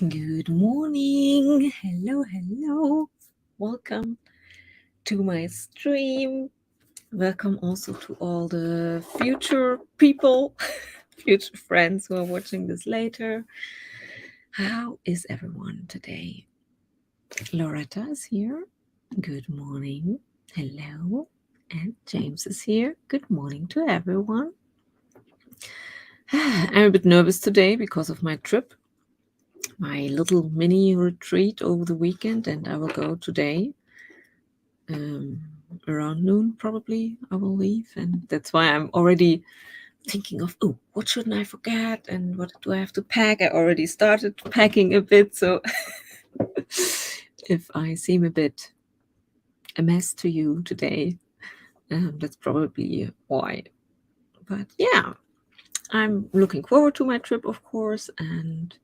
Good morning. Hello. Welcome to my stream. Welcome also to all the future people, future friends who are watching this later. How is everyone today? Loretta is here. Good morning. Hello. And James is here. Good morning to everyone. I'm a bit nervous today because of my trip. My little mini retreat over the weekend, and I will go today around noon probably. I will leave, and that's why I'm already thinking of, oh, what shouldn't I forget and what do I have to pack. I already started packing a bit, so if I seem a bit a mess to you today, that's probably why. But yeah, I'm looking forward to my trip, of course, and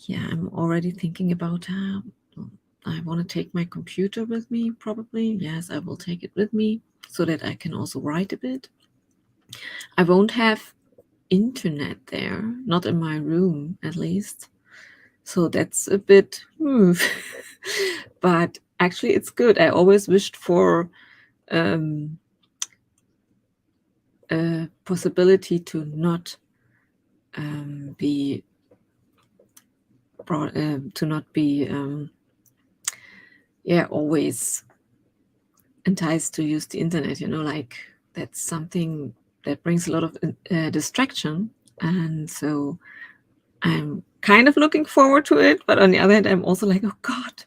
yeah, I'm already thinking about I want to take my computer with me, probably. Yes, I will take it with me so that I can also write a bit. I won't have internet there, not in my room at least. So that's a bit, but actually it's good. I always wished for a possibility to not be brought, to not be always enticed to use the internet, like that's something that brings a lot of distraction. And so I'm kind of looking forward to it, but on the other hand, I'm also like, oh God,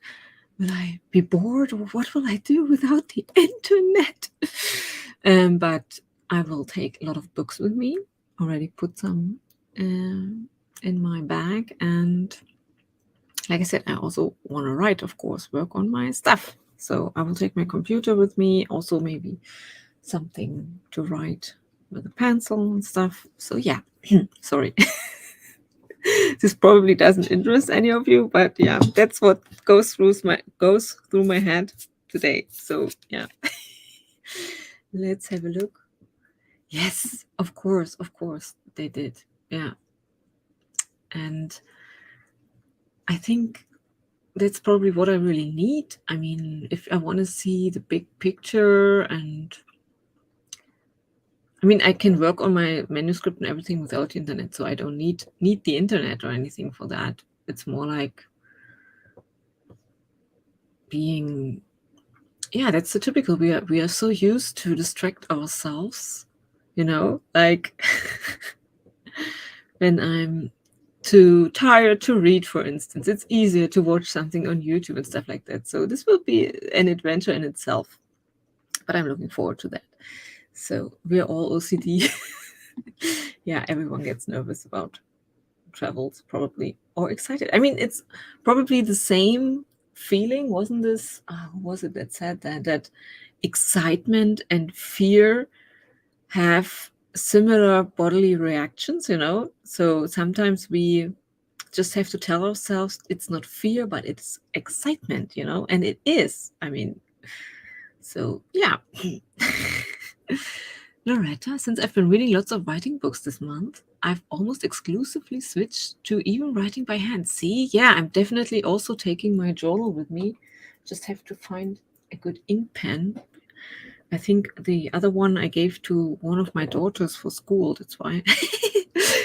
will I be bored, or what will I do without the internet? But I will take a lot of books with me. Already put some in my bag, and like I said, I also want to write, of course, work on my stuff. So I will take my computer with me, also maybe something to write with a pencil and stuff. So yeah, sorry. This probably doesn't interest any of you, but yeah, that's what goes through my head today. So yeah. Let's have a look. Yes, of course, they did. Yeah. And I think that's probably what I really need. I mean, if I want to see the big picture, and I mean, I can work on my manuscript and everything without the internet, so I don't need the internet or anything for that. It's more like being, yeah, that's the typical. We are so used to distract ourselves, like when I'm too tired to read, for instance, it's easier to watch something on YouTube and stuff like that. So this will be an adventure in itself, but I'm looking forward to that. So we're all OCD. Yeah, everyone gets nervous about travels, probably, or excited. I mean, it's probably the same feeling, wasn't this? Who was it that said that excitement and fear have similar bodily reactions, So sometimes we just have to tell ourselves it's not fear, but it's excitement, and it is. I mean, so yeah. Loretta, since I've been reading lots of writing books this month, I've almost exclusively switched to even writing by hand. See, yeah, I'm definitely also taking my journal with me. Just have to find a good ink pen. I think the other one I gave to one of my daughters for school. That's why.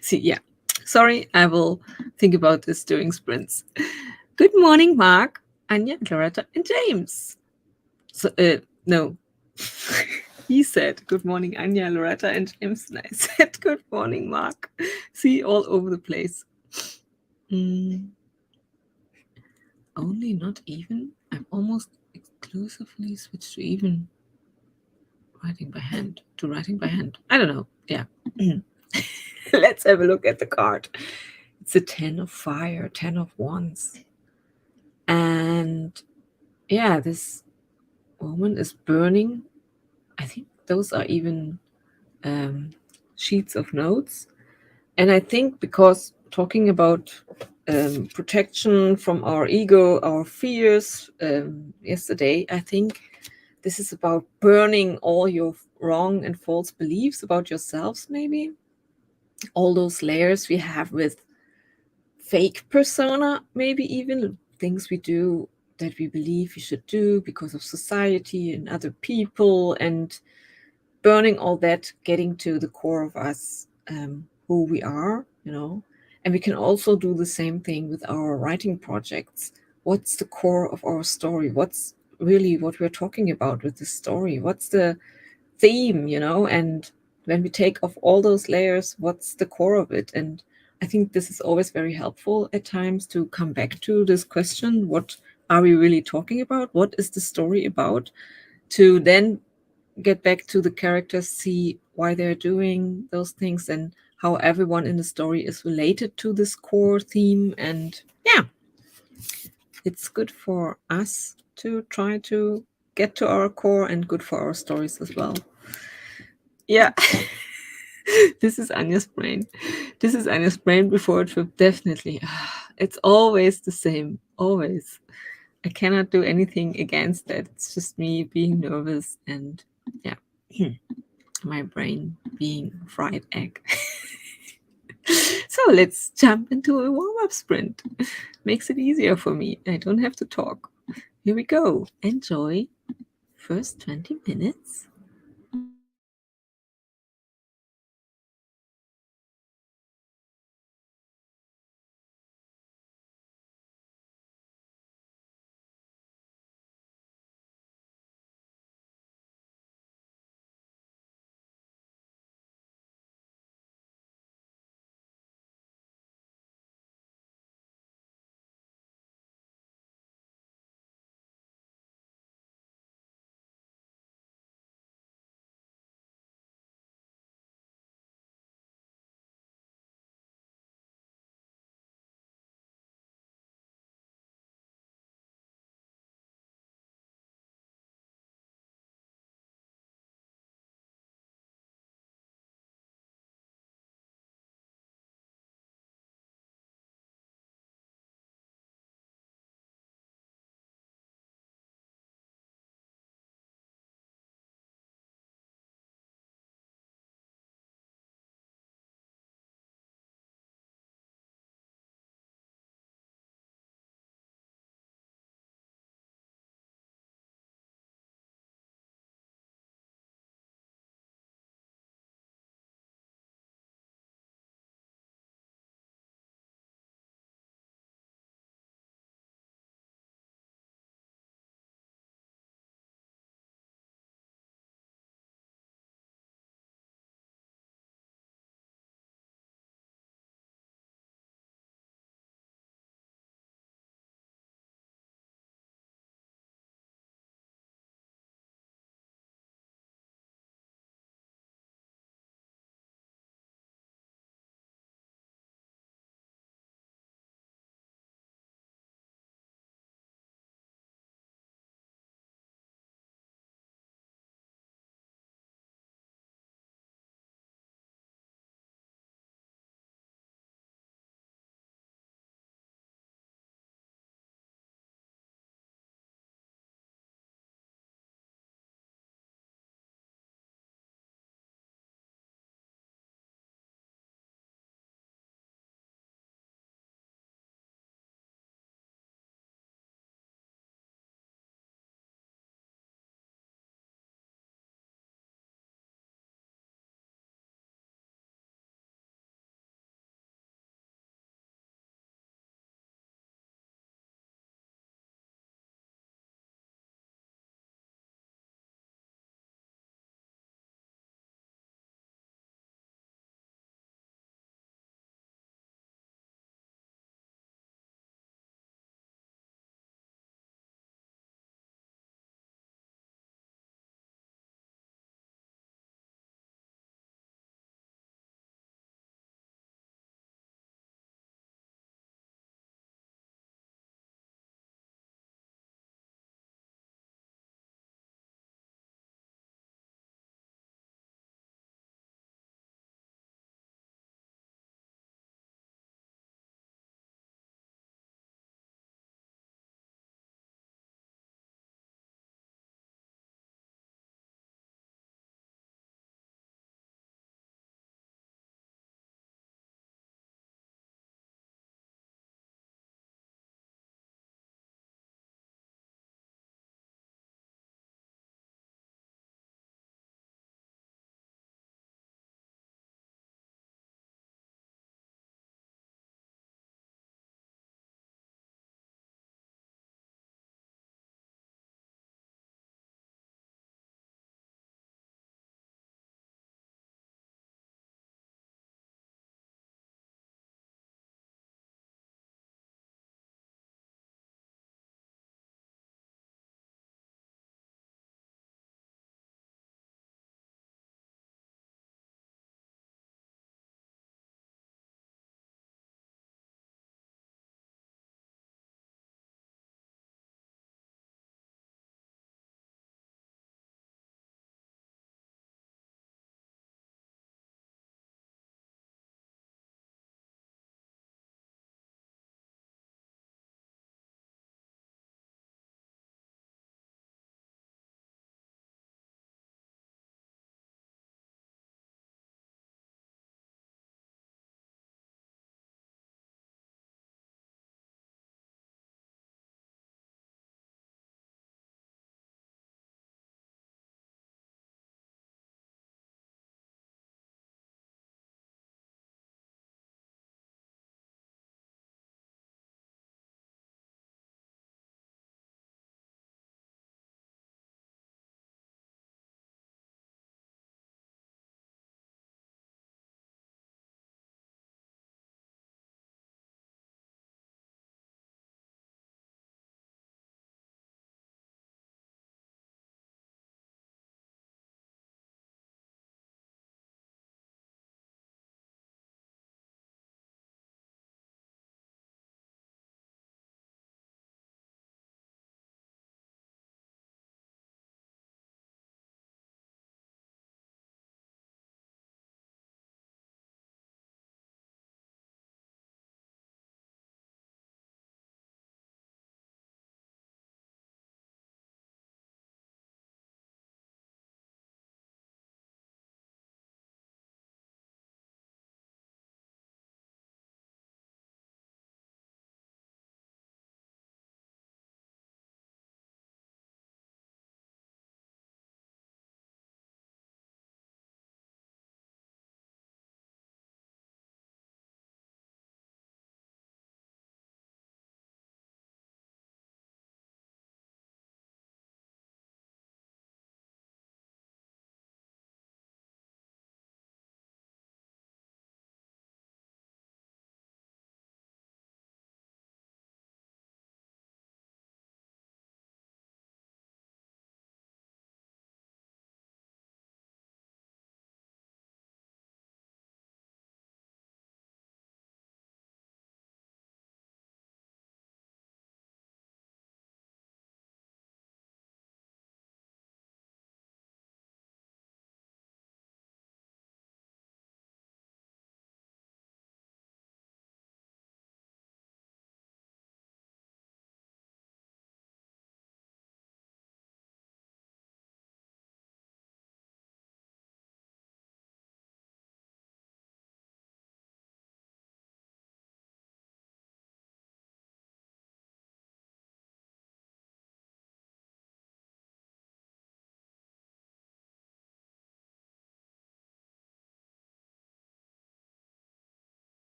See, yeah. Sorry, I will think about this during sprints. Good morning, Mark, Anja, Loretta, and James. So, no. He said, good morning, Anja, Loretta, and James. And I said, good morning, Mark. See, all over the place. Only not even. I'm almost exclusively switched to even writing by hand. I don't know. Yeah. Let's have a look at the card. It's a 10 of fire, 10 of wands. And yeah, this woman is burning. I think those are even sheets of notes. And I think because talking about protection from our ego, our fears yesterday, I think this is about burning all your wrong and false beliefs about yourselves, maybe. All those layers we have with fake persona, maybe even things we do that we believe we should do because of society and other people, and burning all that, getting to the core of us, who we are, And we can also do the same thing with our writing projects. What's the core of our story? What's really what we're talking about with the story? What's the theme, And when we take off all those layers, what's the core of it? And I think this is always very helpful at times to come back to this question: what are we really talking about? What is the story about? To then get back to the characters, see why they're doing those things, and how everyone in the story is related to this core theme. And yeah, it's good for us to try to get to our core, and good for our stories as well. Yeah. This is Anja's brain. This is Anja's brain before a trip, definitely. It's always the same, always. I cannot do anything against that. It's just me being nervous and, yeah, my brain being a fried egg. So let's jump into a warm-up sprint. Makes it easier for me. I don't have to talk. Here we go. Enjoy first 20 minutes.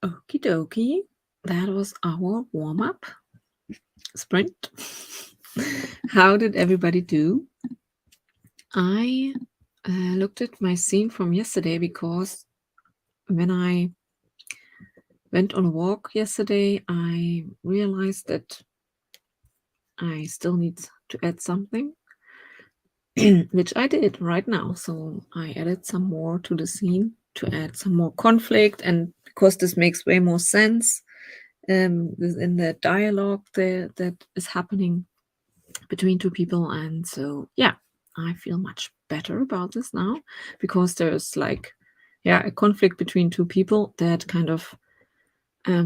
Okie dokie. That was our warm-up sprint. How did everybody do? I looked at my scene from yesterday because when I went on a walk yesterday, I realized that I still need to add something, which I did right now. So I added some more to the scene to add some more conflict, and because this makes way more sense within the dialogue that is happening between two people. And so, yeah, I feel much better about this now because there's like, yeah, a conflict between two people that kind of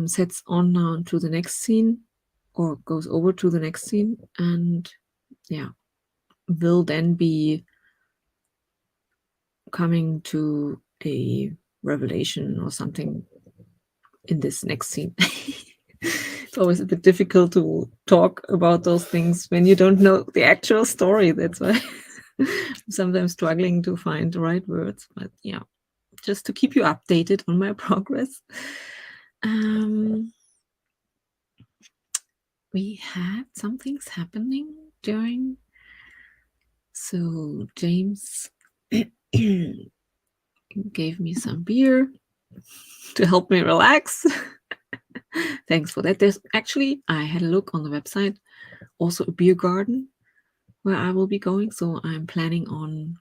sets on now to the next scene or goes over to the next scene, and yeah, will then be coming to a revelation or something in this next scene. It's always a bit difficult to talk about those things when you don't know the actual story. That's why I'm sometimes struggling to find the right words. But yeah, just to keep you updated on my progress. We had some things happening during. So James gave me some beer to help me relax. Thanks for that. There's actually, I had a look on the website, also a beer garden where I will be going. So I'm planning on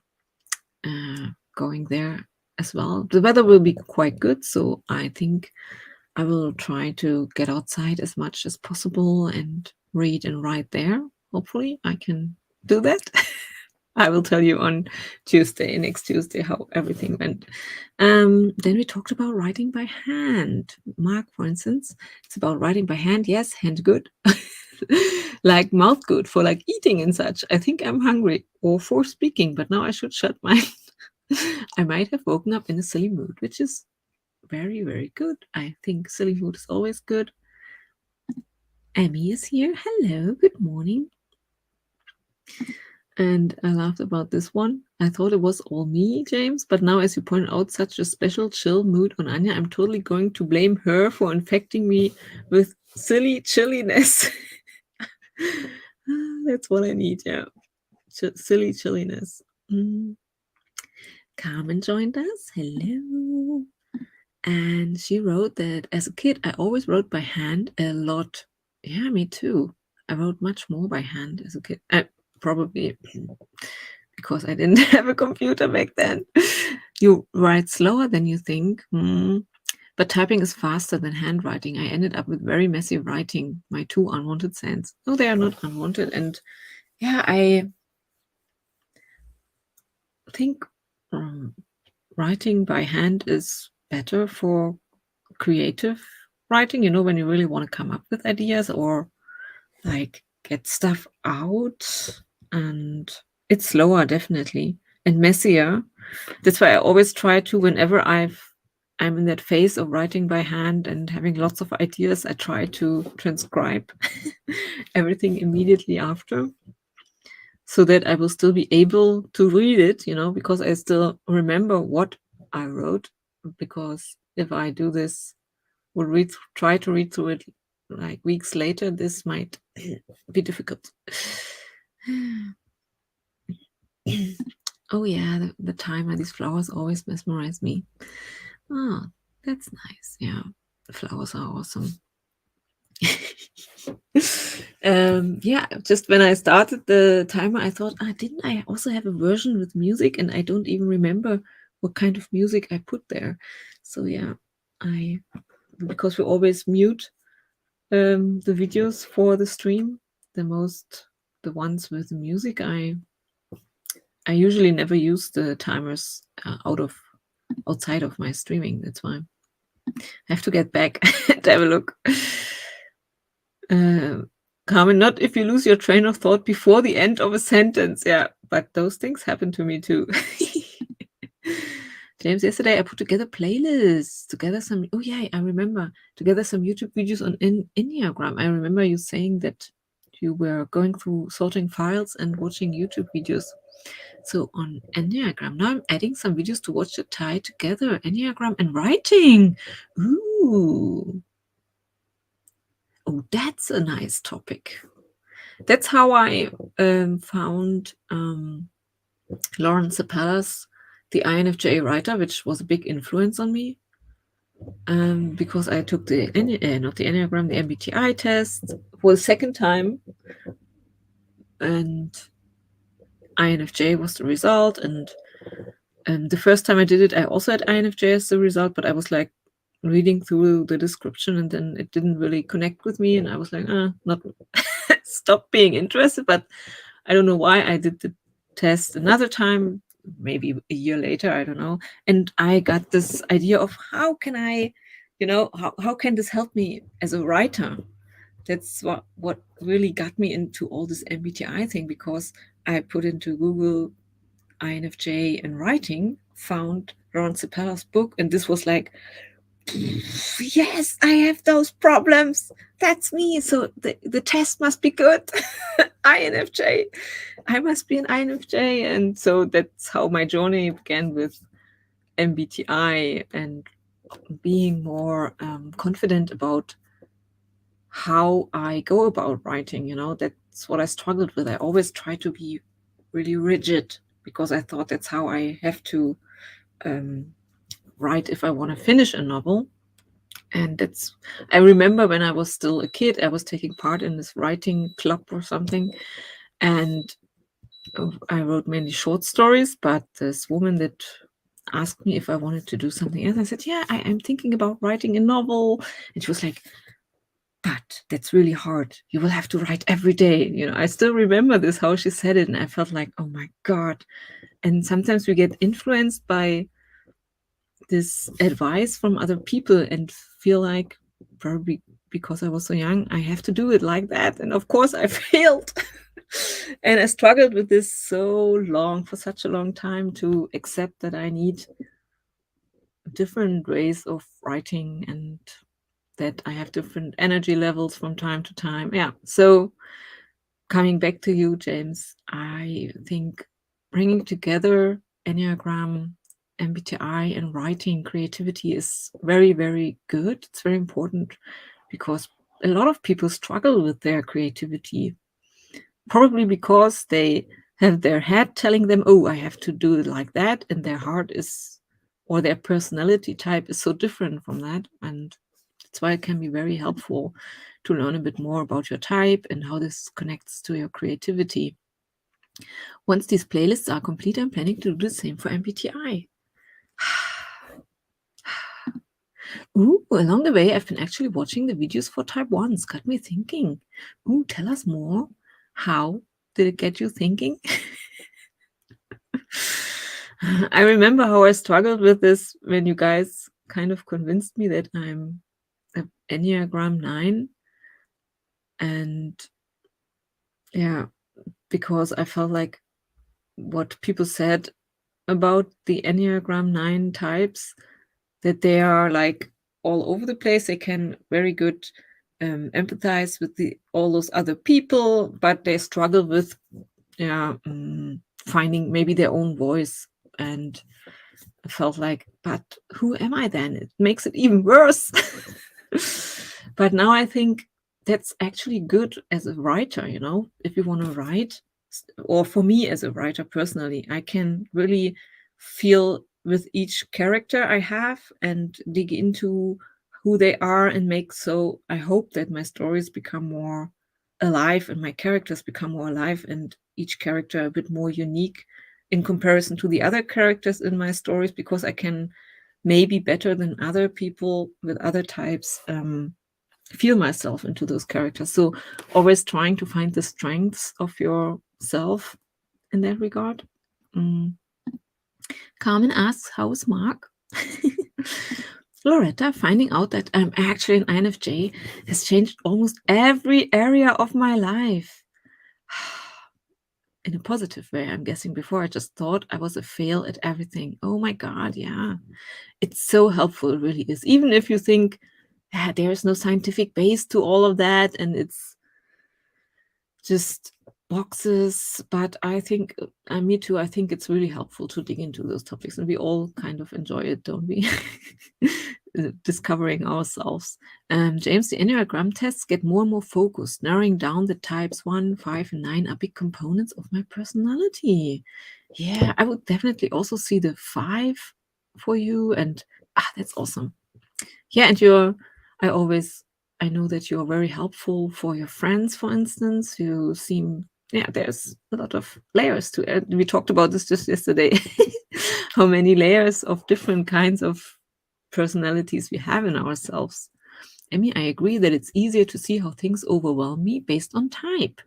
going there as well. The weather will be quite good. So I think I will try to get outside as much as possible and read and write there. Hopefully I can do that. I will tell you on next Tuesday, how everything went. Then we talked about writing by hand. Mark, for instance, it's about writing by hand. Yes, hand good. Like mouth good for like eating and such. I think I'm hungry, or for speaking, but now I should shut my... I might have woken up in a silly mood, which is very, very good. I think silly mood is always good. Emmy is here. Hello, good morning. And I laughed about this one. I thought it was all me, James, but now, as you pointed out, such a special chill mood on Anja, I'm totally going to blame her for infecting me with silly chilliness. That's what I need, yeah. Silly chilliness. Carmen joined us. Hello. And she wrote that as a kid, I always wrote by hand a lot. Yeah, me too. I wrote much more by hand as a kid. Probably because I didn't have a computer back then. You write slower than you think. But typing is faster than handwriting. I ended up with very messy writing, my two unwanted scents. No, they are not unwanted. And yeah, I think writing by hand is better for creative writing, when you really want to come up with ideas or like get stuff out. And it's slower, definitely, and messier. That's why I always try to, whenever I'm in that phase of writing by hand and having lots of ideas, I try to transcribe everything immediately after, so that I will still be able to read it, because I still remember what I wrote. Because if I do this, try to read through it like weeks later, this might be difficult. Oh yeah, the timer, these flowers always mesmerize me. Oh, that's nice. Yeah, the flowers are awesome. Yeah, just when I started the timer, I thought, didn't I also have a version with music? And I don't even remember what kind of music I put there. So yeah, because we always mute the videos for the stream, the ones with the music, I usually never use the timers outside of my streaming. That's why I have to get back and have a look. Carmen, not if you lose your train of thought before the end of a sentence. Yeah, but those things happen to me too. James, yesterday I put together playlists, oh yeah, I remember, together some YouTube videos on Enneagram. I remember you saying that you were going through sorting files and watching YouTube videos. So on Enneagram, now I'm adding some videos to watch the tie together, Enneagram and writing. Ooh. Oh, that's a nice topic. That's how I found Lauren Sapella's The INFJ Writer, which was a big influence on me. Because I took the not the Enneagram, the MBTI test for the second time, and INFJ was the result. And the first time I did it, I also had INFJ as the result, but I was like reading through the description, and then it didn't really connect with me, and I was like, not stop being interested. But I don't know why. I did the test another time, maybe a year later, I don't know, and I got this idea of how can I, how can this help me as a writer? That's what really got me into all this MBTI thing, because I put into Google INFJ and writing, found Ron Cepella's book, and this was like, yes, I have those problems. That's me. So the test must be good. INFJ. I must be an INFJ. And so that's how my journey began with MBTI and being more confident about how I go about writing. That's what I struggled with. I always try to be really rigid because I thought that's how I have to write if I want to finish a novel. And I remember when I was still a kid, I was taking part in this writing club or something. And I wrote mainly short stories, but this woman that asked me if I wanted to do something else, I said, yeah, I'm thinking about writing a novel. And she was like, but that's really hard. You will have to write every day. I still remember this, how she said it. And I felt like, oh my God. And sometimes we get influenced by this advice from other people and feel like, probably because I was so young, I have to do it like that. And of course I failed. And I struggled with this for such a long time, to accept that I need different ways of writing and that I have different energy levels from time to time. Yeah. So coming back to you, James, I think bringing together Enneagram, MBTI, and writing creativity is very, very good. It's very important because a lot of people struggle with their creativity, probably because they have their head telling them, oh, I have to do it like that, and their heart or their personality type is so different from that. And that's why it can be very helpful to learn a bit more about your type and how this connects to your creativity. Once these playlists are complete, I'm planning to do the same for MBTI. Ooh, along the way, I've been actually watching the videos for type 1s. Got me thinking. Ooh, tell us more. How did it get you thinking? I remember how I struggled with this when you guys kind of convinced me that I'm an Enneagram 9. And yeah, because I felt like what people said about the Enneagram 9 types, that they are like all over the place. They can very good empathize with all those other people, but they struggle with finding maybe their own voice. And I felt like, but who am I then? It makes it even worse. But now I think that's actually good as a writer, if you want to write, or for me as a writer personally, I can really feel with each character I have and dig into who they are and I hope that my stories become more alive and my characters become more alive and each character a bit more unique in comparison to the other characters in my stories, because I can maybe better than other people with other types feel myself into those characters. So always trying to find the strengths of yourself in that regard. Carmen asks, how is Mark? Loretta, finding out that I'm actually an INFJ has changed almost every area of my life. In a positive way, I'm guessing. Before I just thought I was a fail at everything. Oh my God, yeah. It's so helpful, it really is. Even if you think there is no scientific base to all of that and it's just boxes, but I think, me too, I think it's really helpful to dig into those topics, and we all kind of enjoy it, don't we? Discovering ourselves. James, the Enneagram tests get more and more focused, narrowing down the types 1, 5, and 9 are big components of my personality. Yeah, I would definitely also see the 5 for you, and that's awesome. Yeah, and I know that you're very helpful for your friends, for instance. You seem, yeah, there's a lot of layers to it. We talked about this just yesterday. How many layers of different kinds of personalities we have in ourselves. I mean, I agree that it's easier to see how things overwhelm me based on type.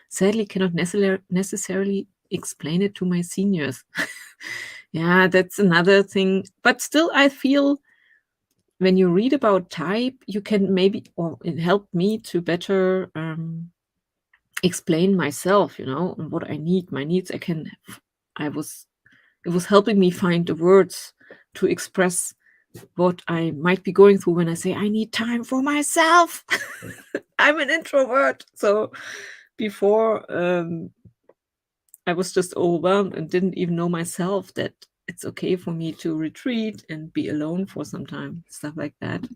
Sadly, cannot necessarily explain it to my seniors. Yeah, that's another thing. But still, I feel when you read about type, you can maybe, or it helped me to better explain myself, and what I need, my needs. It was helping me find the words to express what I might be going through when I say I need time for myself. I'm an introvert. So before, I was just overwhelmed and didn't even know myself that it's okay for me to retreat and be alone for some time, stuff like that.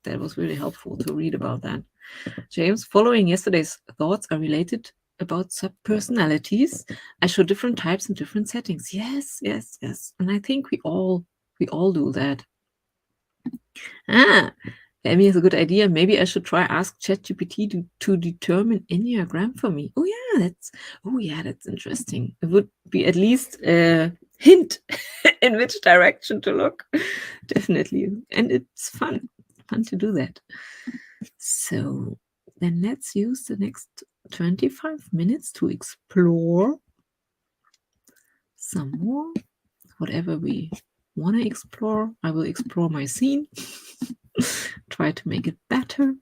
That was really helpful to read about that. James, following yesterday's thoughts are related about subpersonalities. I show different types in different settings. Yes, yes, yes. And I think we all do that. Emmy has a good idea. Maybe I should try ask ChatGPT to determine Enneagram for me. That's interesting. It would be at least a hint in which direction to look. Definitely. And it's fun to do that. So then let's use the next 25 minutes to explore some more, whatever we want to explore. I will explore my scene, try to make it better.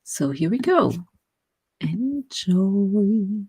So here we go. Enjoy.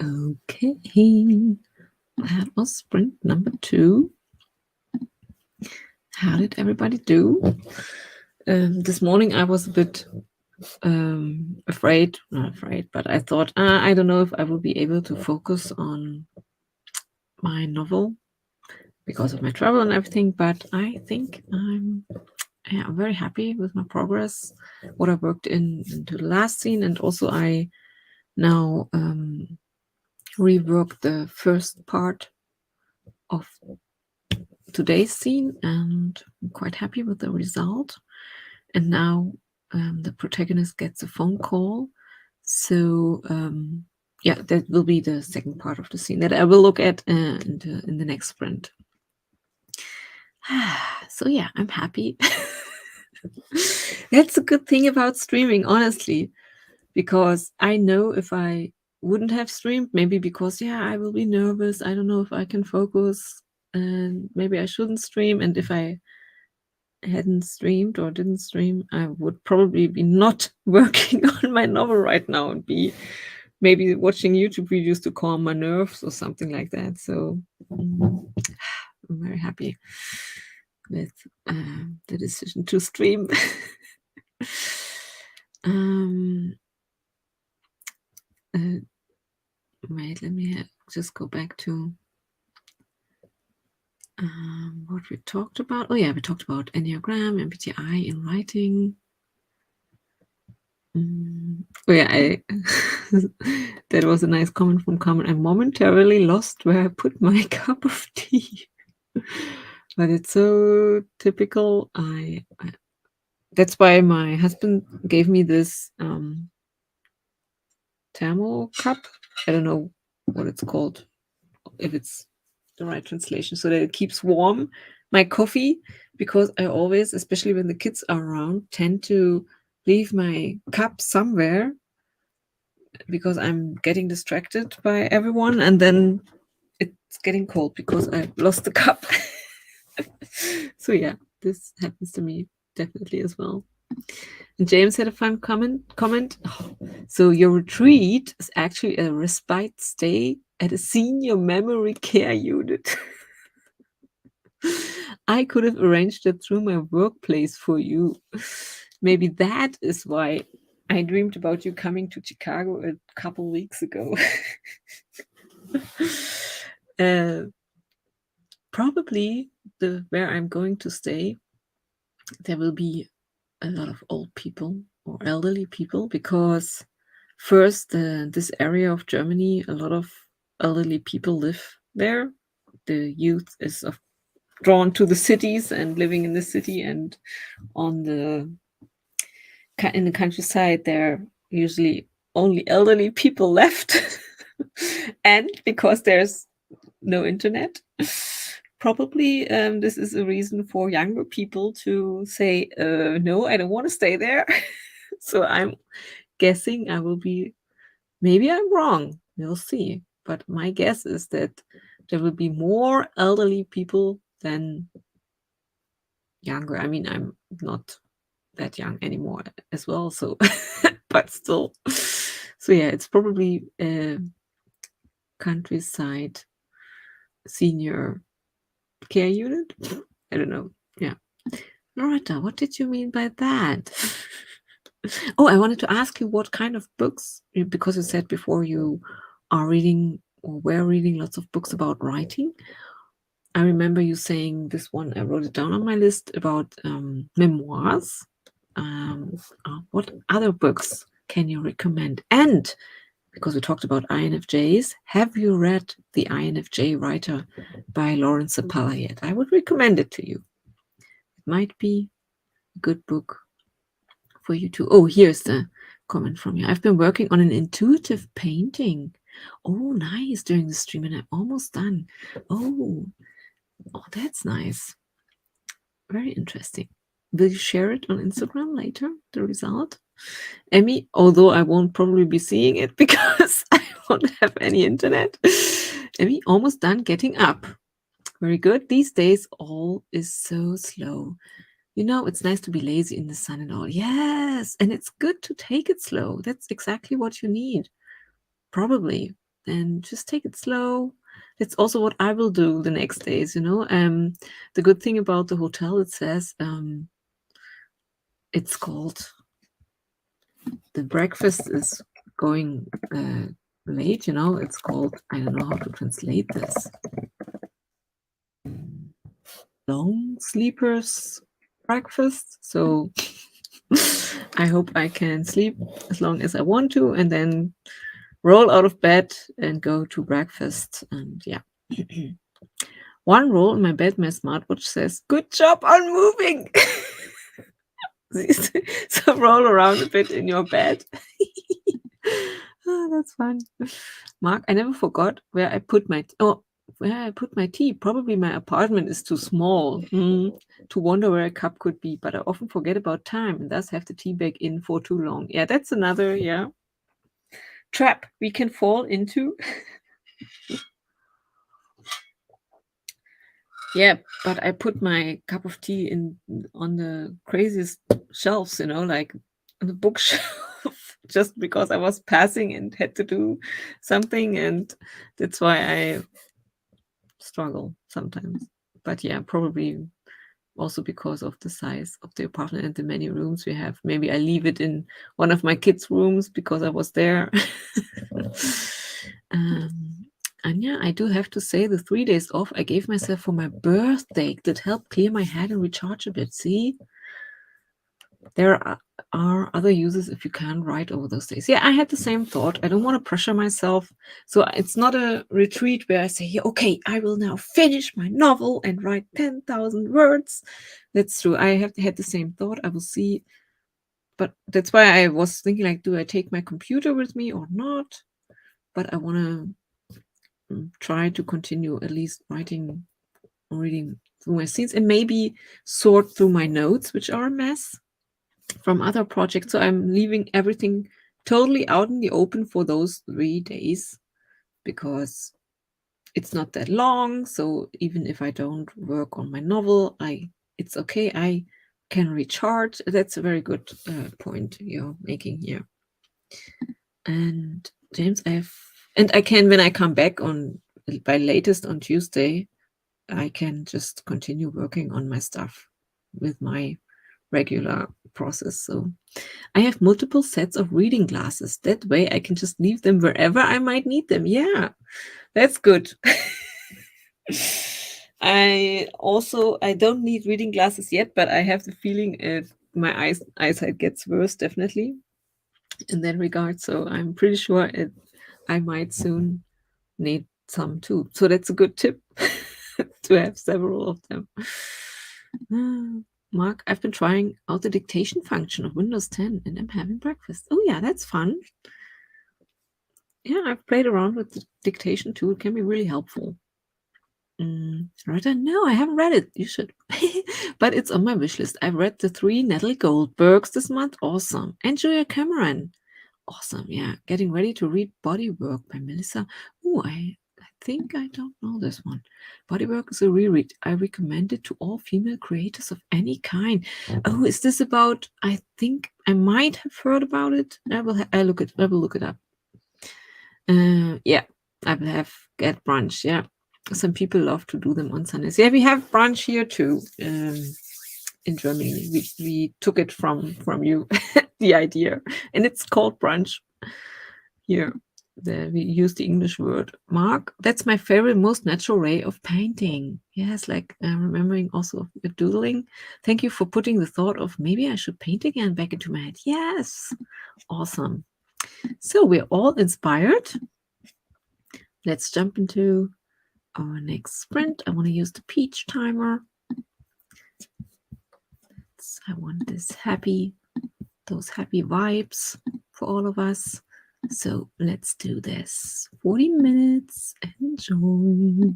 Okay, that was sprint number 2. How did everybody do? This morning I was a bit afraid, not afraid, but I thought, I don't know if I will be able to focus on my novel because of my travel and everything, but I think I'm very happy with my progress, what I worked into the last scene, and also I now reworked the first part of today's scene, and I'm quite happy with the result. And now the protagonist gets a phone call, so yeah, that will be the second part of the scene that I will look at in the next sprint. So yeah, I'm happy. That's a good thing about streaming, honestly, because I know if I wouldn't have streamed, maybe because I will be nervous, I don't know if I can focus, and maybe I shouldn't stream. And if I hadn't streamed or didn't stream, I would probably be not working on my novel right now and be maybe watching YouTube videos to calm my nerves or something like that. So I'm very happy with the decision to stream. Wait, let me just go back to what we talked about. Oh yeah, we talked about Enneagram, MBTI in writing. Oh yeah, that was a nice comment from Carmen. I momentarily lost where I put my cup of tea. But it's so typical. That's why my husband gave me this thermo cup. I don't know what it's called, if it's the right translation, so that it keeps warm my coffee, because I always, especially when the kids are around, tend to leave my cup somewhere because I'm getting distracted by everyone, and then it's getting cold because I lost the cup. So yeah, this happens to me definitely as well. And James had a fun comment. Oh, so your retreat is actually a respite stay at a senior memory care unit. I could have arranged it through my workplace for you. Maybe that is why I dreamed about you coming to Chicago a couple weeks ago. Probably where I'm going to stay, there will be a lot of old people or elderly people, because first, this area of Germany, a lot of elderly people live there. The youth is drawn to the cities and living in the city, and in the countryside there are usually only elderly people left. And because there's no internet, probably this is a reason for younger people to say, no, I don't want to stay there. So I'm guessing I will be, maybe I'm wrong, we'll see, but my guess is that there will be more elderly people than younger. I mean, I'm not that young anymore as well, so but still. So yeah, it's probably a countryside senior care unit. I don't know. Yeah. Loretta, what did you mean by that? Oh, I wanted to ask you what kind of books, because you said before you are reading or were reading lots of books about writing. I remember you saying this one, I wrote it down on my list, about memoirs. What other books can you recommend? And because we talked about INFJs, have you read The INFJ Writer by Lawrence Sapala yet? I would recommend it to you. It might be a good book for you too. Oh, here's the comment from you. I've been working on an intuitive painting. Oh, nice, during the stream, and I'm almost done. Oh, that's nice. Very interesting. Will you share it on Instagram later, the result? Emmy, although I won't probably be seeing it because I won't have any internet. Emmy, almost done getting up. Very good. These days, all is so slow. You know, it's nice to be lazy in the sun and all. Yes, and it's good to take it slow. That's exactly what you need. Probably. then just take it slow. That's also what I will do the next days, you know. The good thing about the hotel, it says it's called, the breakfast is going late, you know. It's called, I don't know how to translate this, long sleepers breakfast. So I hope I can sleep as long as I want to, and then roll out of bed and go to breakfast. And yeah. One roll in my bed, my smartwatch says, "Good job on moving." So roll around a bit in your bed. Oh, that's fun. Mark, I never forgot where I put my tea. Probably my apartment is too small to wonder where a cup could be, but I often forget about time and thus have the tea bag in for too long. Yeah, that's another trap we can fall into. Yeah, but I put my cup of tea on the craziest shelves, you know, like on the bookshelf, just because I was passing and had to do something, and that's why I struggle sometimes. But yeah, probably also because of the size of the apartment and the many rooms we have. Maybe I leave it in one of my kids' rooms because I was there. And yeah, I do have to say the 3 days off I gave myself for my birthday that helped clear my head and recharge a bit. See, there are other uses if you can't write over those days. Yeah, I had the same thought. I don't want to pressure myself. So it's not a retreat where I say, yeah, okay, I will now finish my novel and write 10,000 words. That's true. I have had the same thought. I will see. But that's why I was thinking, like, do I take my computer with me or not? But I want to try to continue at least writing or reading through my scenes and maybe sort through my notes, which are a mess from other projects. So I'm leaving everything totally out in the open for those 3 days because it's not that long. So even if I don't work on my novel, it's okay. I can recharge. That's a very good point you're making here. And James, I can, when I come back by latest on Tuesday, I can just continue working on my stuff with my regular process. So I have multiple sets of reading glasses. That way I can just leave them wherever I might need them. Yeah, that's good. I don't need reading glasses yet, but I have the feeling my eyesight gets worse definitely in that regard. So I'm pretty sure I might soon need some too. So that's a good tip to have several of them. Mark, I've been trying out the dictation function of Windows 10 and I'm having breakfast. Oh yeah, that's fun. Yeah, I've played around with the dictation too. It can be really helpful. Loretta, no, I haven't read it. You should. But it's on my wish list. I've read the 3 Natalie Goldbergs this month. Awesome. And Julia Cameron. Awesome. Yeah. Getting ready to read Bodywork by Melissa. Oh, I think I don't know this one. Bodywork is a reread. I recommend it to all female creators of any kind. Oh, is this about? I think I might have heard about it. I will look it up. Yeah, I will have get brunch. Yeah, some people love to do them on Sundays. Yeah, we have brunch here too. In Germany, we took it from you, the idea, and it's called brunch here. We use the English word. Mark, that's my favorite, most natural way of painting. Yes, like remembering also with doodling. Thank you for putting the thought of maybe I should paint again back into my head. Yes, awesome. So we're all inspired. Let's jump into our next sprint. I want to use the peach timer. I want those happy vibes for all of us. So let's do this. 40 minutes. Enjoy.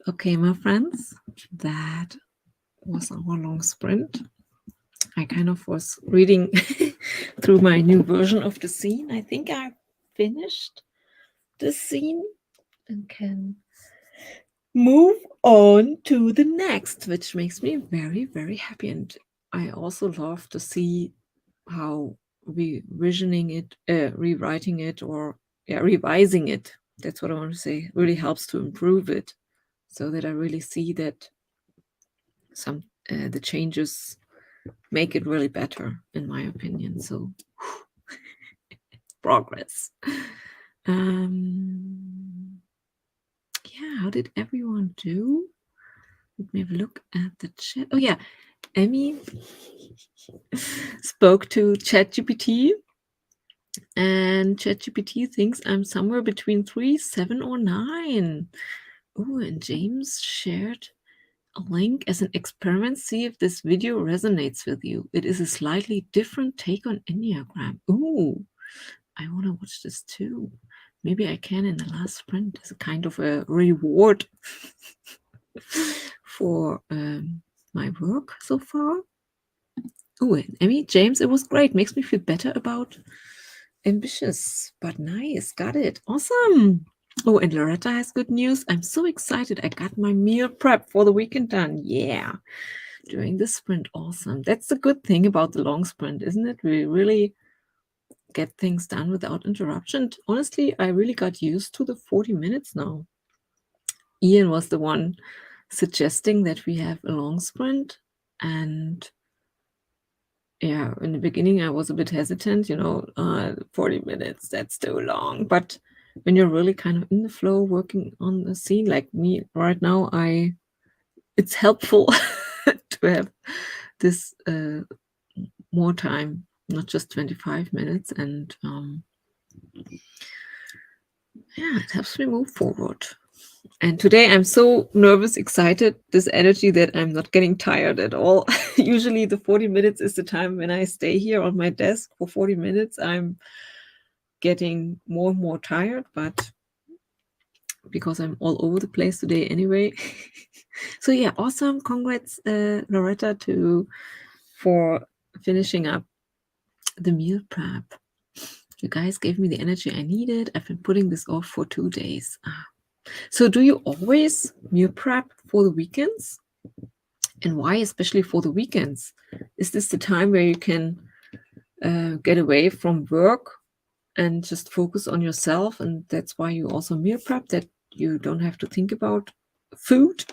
Okay, my friends, that was our long sprint. I kind of was reading through my new version of the scene. I think I finished the scene and can move on to the next, which makes me very, very happy. And I also love to see how revisioning it, rewriting it, or revising it. That's what I want to say. Really helps to improve it, so that I really see that some the changes make it really better, in my opinion. So progress. Yeah, how did everyone do? Let me have a look at the chat. Oh yeah, Emmy spoke to ChatGPT, and ChatGPT thinks I'm somewhere between 3, 7, or 9. Oh, and James shared a link as an experiment. See if this video resonates with you. It is a slightly different take on Enneagram. Ooh, I want to watch this too. Maybe I can in the last sprint as a kind of a reward for my work so far. Oh, and Emmy, James, it was great. Makes me feel better about ambitious, but nice. Got it. Awesome. Oh, and Loretta has good news. I'm so excited. I got my meal prep for the weekend done. Yeah. During the sprint. Awesome. That's the good thing about the long sprint, isn't it? We really get things done without interruption. Honestly, I really got used to the 40 minutes now. Ian was the one suggesting that we have a long sprint, and yeah, in the beginning I was a bit hesitant, 40 minutes, that's too long. But when you're really kind of in the flow working on the scene like me right now, it's helpful to have this more time, not just 25 minutes. And yeah, it helps me move forward. And today I'm so nervous, excited, this energy, that I'm not getting tired at all. Usually the 40 minutes is the time when I stay here on my desk for 40 minutes. I'm getting more and more tired, but because I'm all over the place today anyway. So yeah, awesome. Congrats, Loretta, for finishing up the meal prep. You guys gave me the energy I needed. I've been putting this off for 2 days. So do you always meal prep for the weekends? And why especially for the weekends? Is this the time where you can get away from work and just focus on yourself, and that's why you also meal prep, that you don't have to think about food?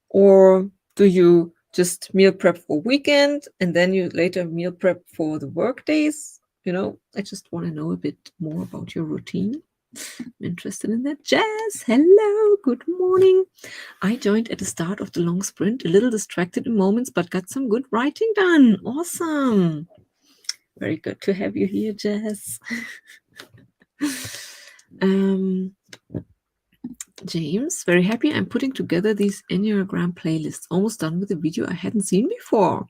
Or do you just meal prep for weekend and then you later meal prep for the work days? I just want to know a bit more about your routine. I'm interested in that. Jazz, hello, good morning. I joined at the start of the long sprint, a little distracted in moments, but got some good writing done. Awesome. Very good to have you here, Jazz. James, very happy. I'm putting together these Enneagram playlists. Almost done with a video I hadn't seen before.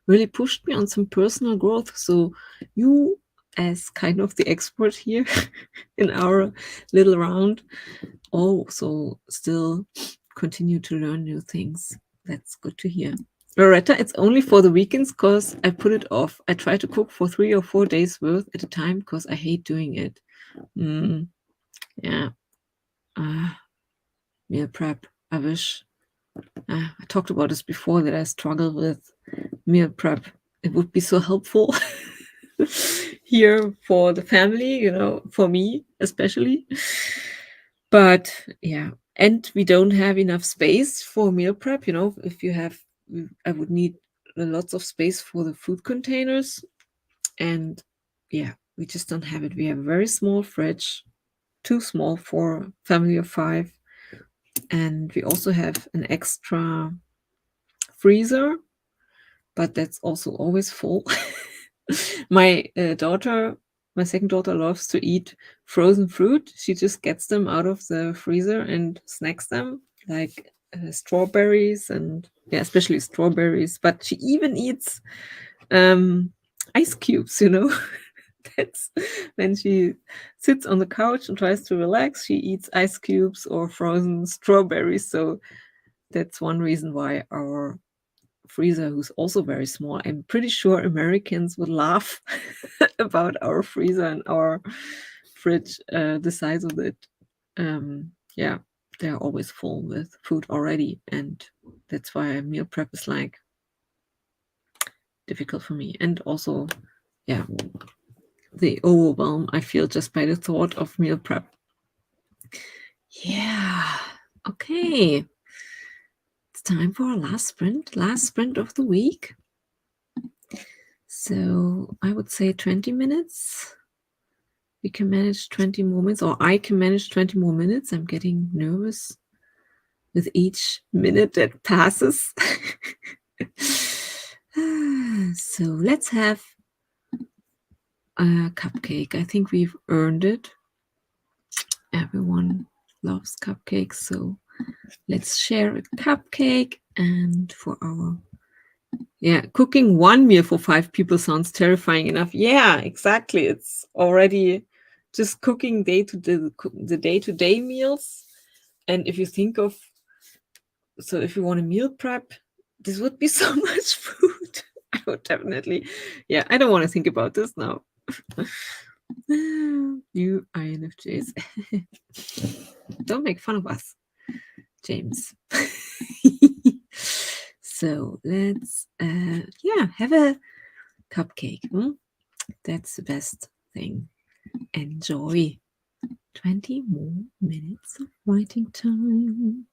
Really pushed me on some personal growth. So you, as kind of the expert here in our little round, also still continue to learn new things. That's good to hear. Loretta, it's only for the weekends because I put it off. I try to cook for 3 or 4 days worth at a time because I hate doing it. Yeah. Meal prep. I wish. I talked about this before, that I struggle with meal prep. It would be so helpful here for the family, for me especially. But yeah, and we don't have enough space for meal prep. If you have, I would need lots of space for the food containers. And yeah, we just don't have it. We have a very small fridge, too small for a family of 5. And we also have an extra freezer, but that's also always full. My second daughter loves to eat frozen fruit. She just gets them out of the freezer and snacks them, like strawberries, and especially strawberries. But she even eats ice cubes, That's when she sits on the couch and tries to relax, she eats ice cubes or frozen strawberries. So that's one reason why our freezer, who's also very small, I'm pretty sure Americans would laugh about our freezer and our fridge, the size of it. Yeah, they're always full with food already, and that's why meal prep is like difficult for me. And also, yeah, the overwhelm I feel just by the thought of meal prep. Yeah, okay. It's time for our last sprint of the week. So I would say 20 minutes. We can manage 20 more minutes, or I can manage 20 more minutes. I'm getting nervous with each minute that passes. So let's have a cupcake. I think we've earned it. Everyone loves cupcakes, so let's share a cupcake. And for our cooking one meal for 5 people sounds terrifying enough. Yeah, exactly. It's already just cooking the day-to-day meals. And if you think of, so if you want a meal prep, this would be so much food. I would definitely, I don't want to think about this now. You INFJs. Don't make fun of us, James. So let's have a cupcake. That's the best thing. Enjoy. 20 more minutes of writing time.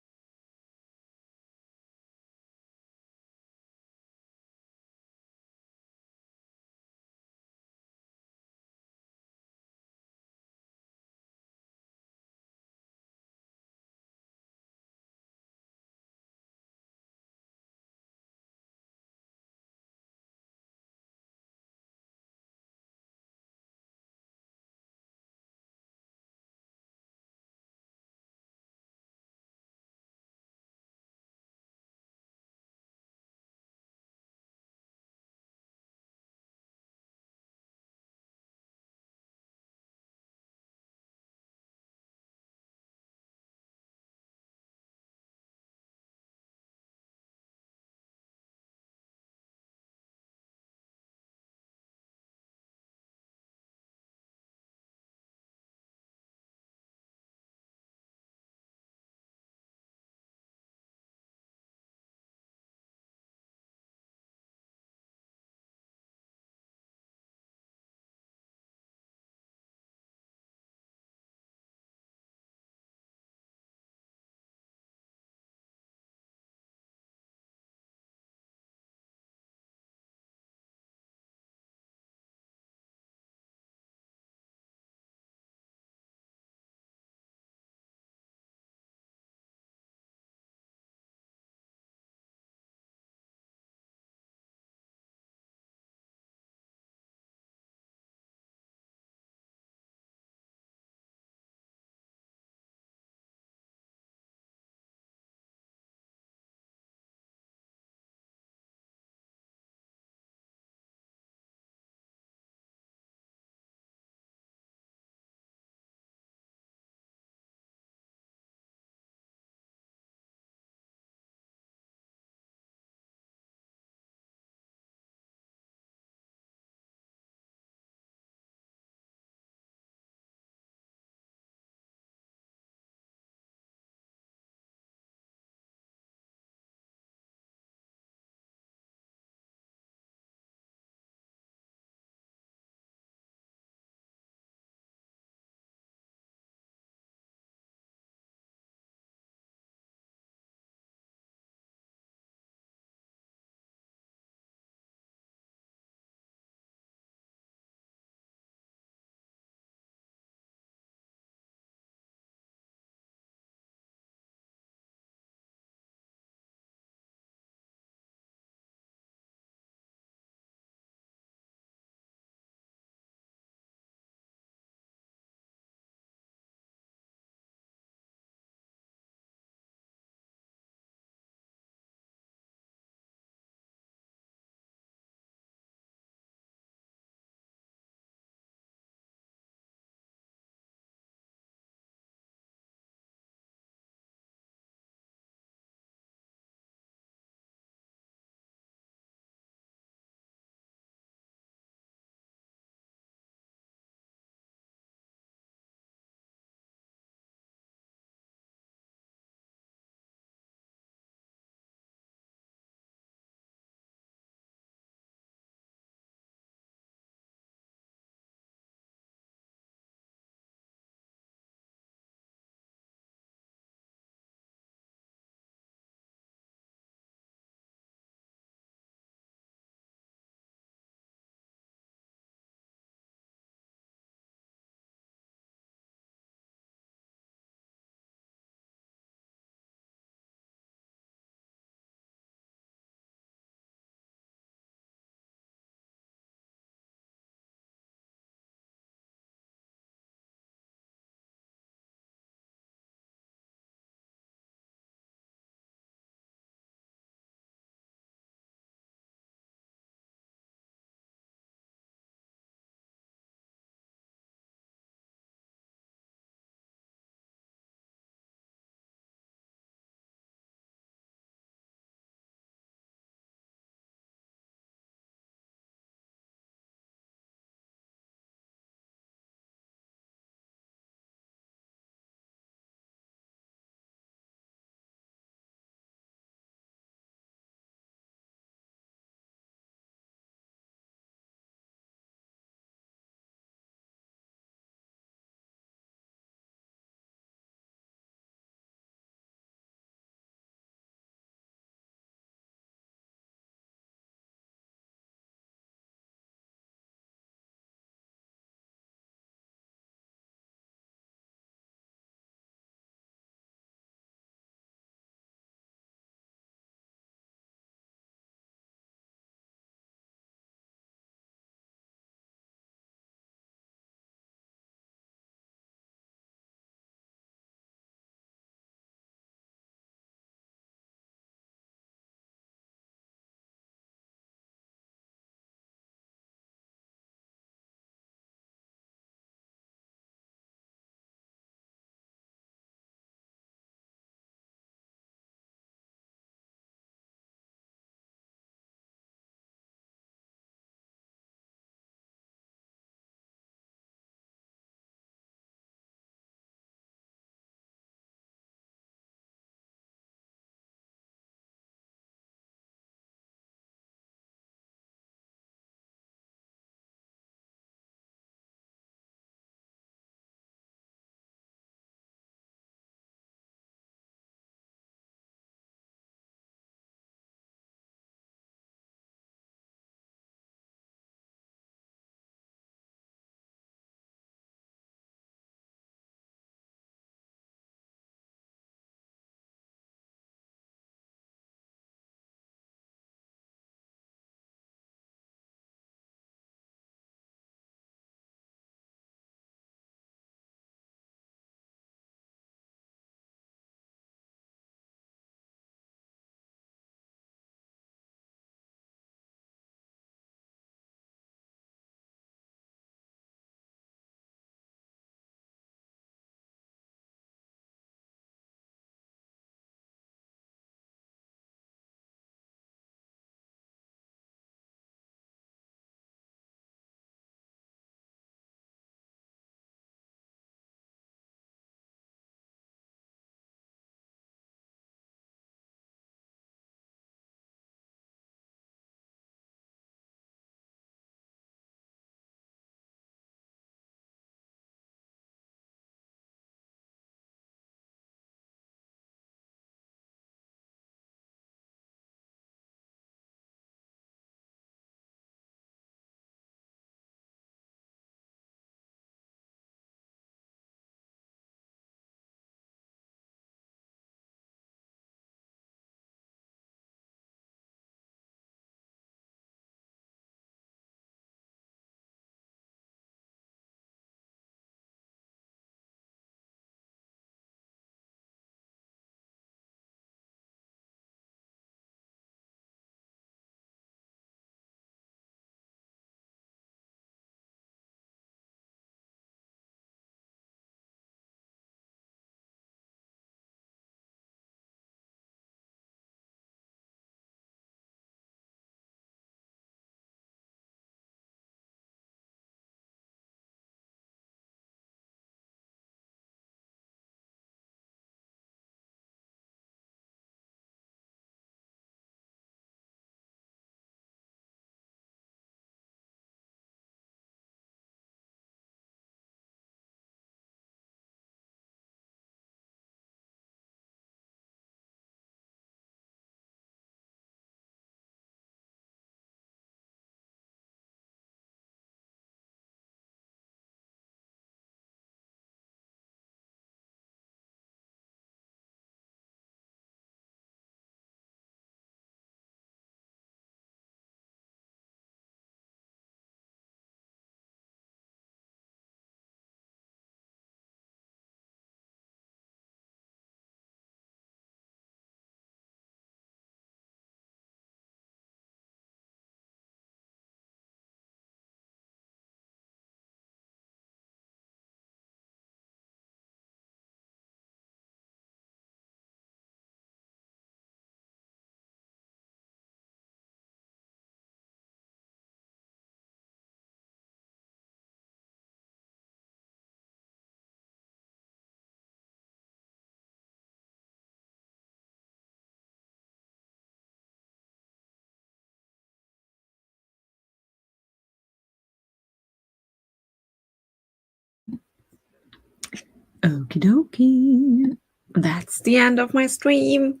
Okie dokie. That's the end of my stream.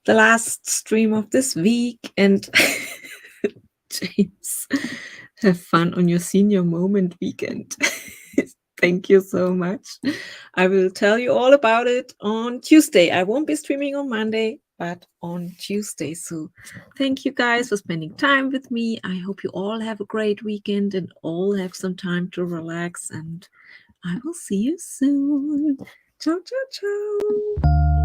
The last stream of this week. And James, have fun on your senior moment weekend. Thank you so much. I will tell you all about it on Tuesday. I won't be streaming on Monday, but on Tuesday. So thank you guys for spending time with me. I hope you all have a great weekend and all have some time to relax. And I will see you soon. Ciao, ciao, ciao.